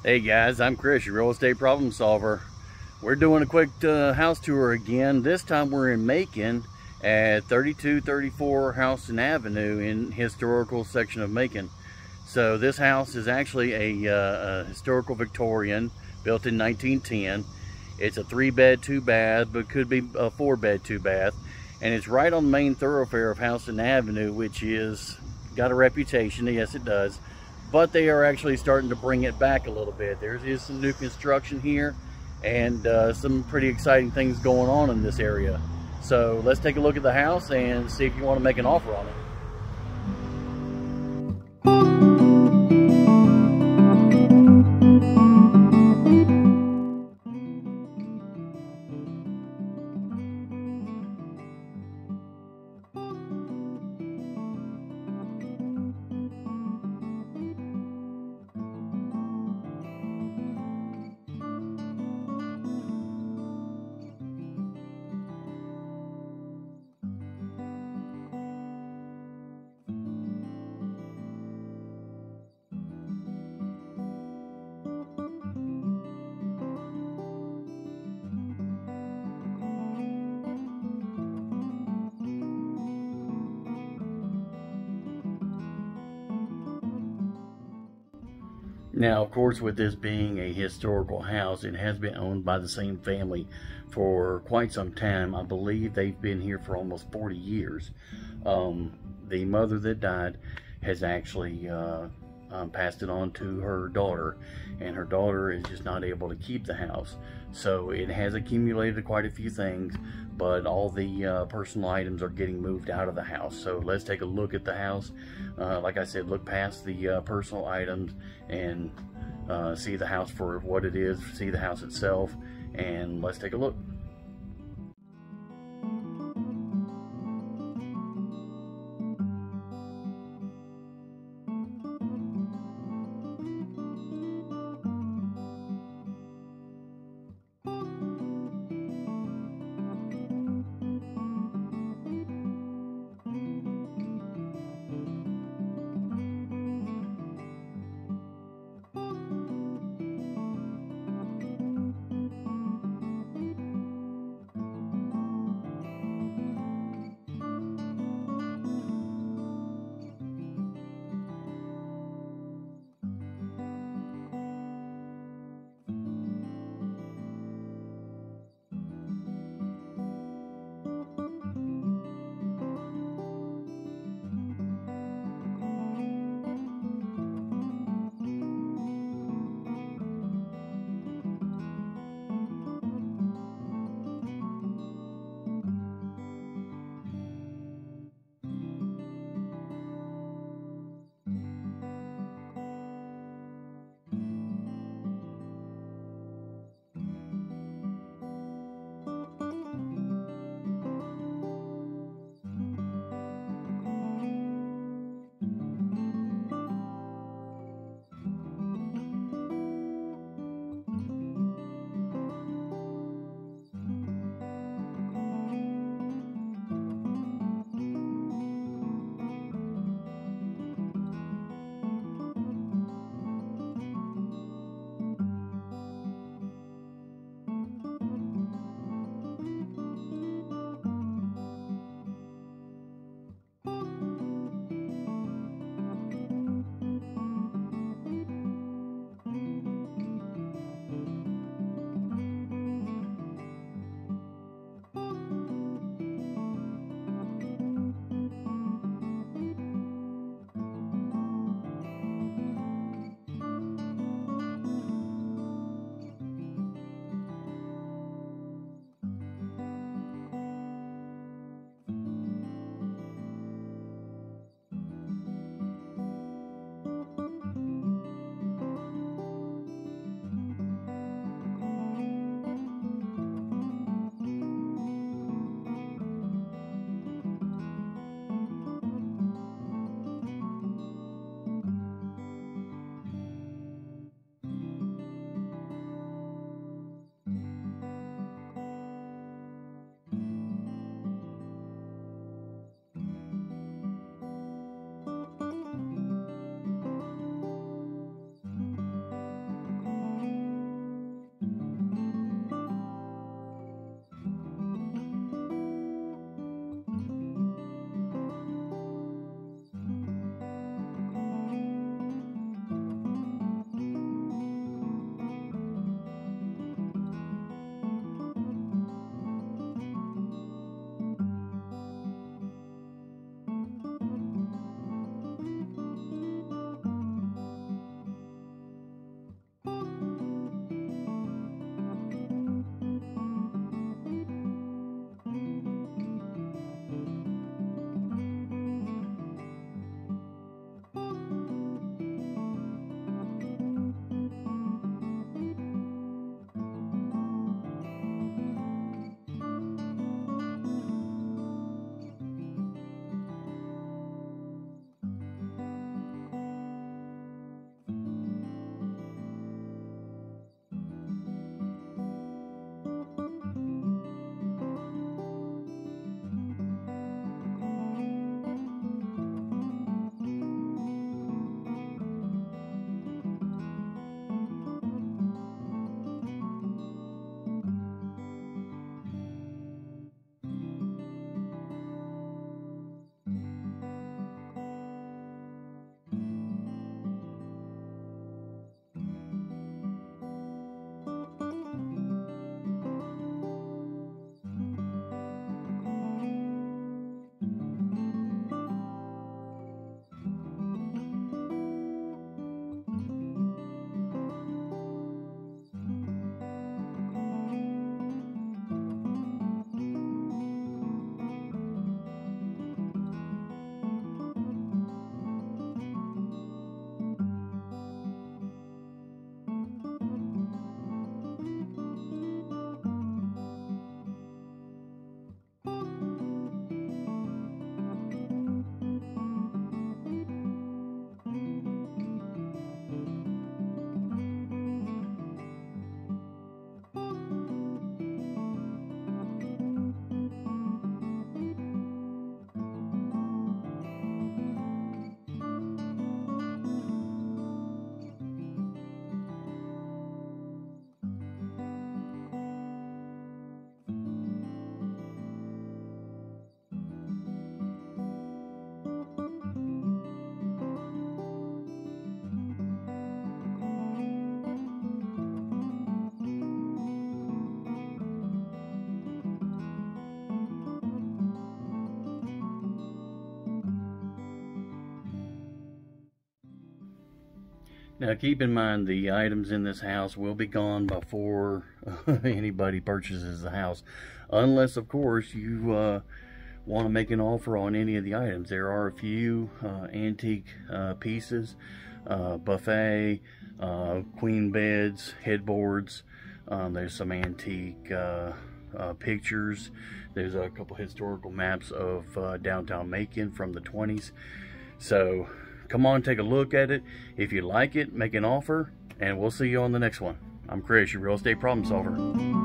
Hey guys, I'm Chris, your real estate problem solver. We're doing a quick house tour again. This time we're in Macon at 3234 Houston Avenue in historical section of Macon. So this house is actually a historical Victorian built in 1910. It's a 3-bed, 2-bath, but could be a 4-bed, 2-bath. And it's right on the main thoroughfare of Houston Avenue, which is got a reputation. Yes, it does. But they are actually starting to bring it back a little bit. There is some new construction here and some pretty exciting things going on in this area. So let's take a look at the house and see if you want to make an offer on it. Now, of course, with this being a historical house, it has been owned by the same family for quite some time. I believe they've been here for almost 40 years. The mother that died has actually passed it on to her daughter, and her daughter is just not able to keep the house. So it has accumulated quite a few things, but all the personal items are getting moved out of the house. So let's take a look at the house. Like I said, look past the personal items and see the house for what it is, see the house itself, and let's take a look. Now keep in mind, the items in this house will be gone before anybody purchases the house, unless of course you want to make an offer on any of the items. There are a few antique pieces, buffet, queen beds, headboards. There's some antique pictures. There's a couple historical maps of downtown Macon from the 20s. So come on, take a look at it. If you like it, make an offer, and we'll see you on the next one. I'm Chris, your real estate problem solver.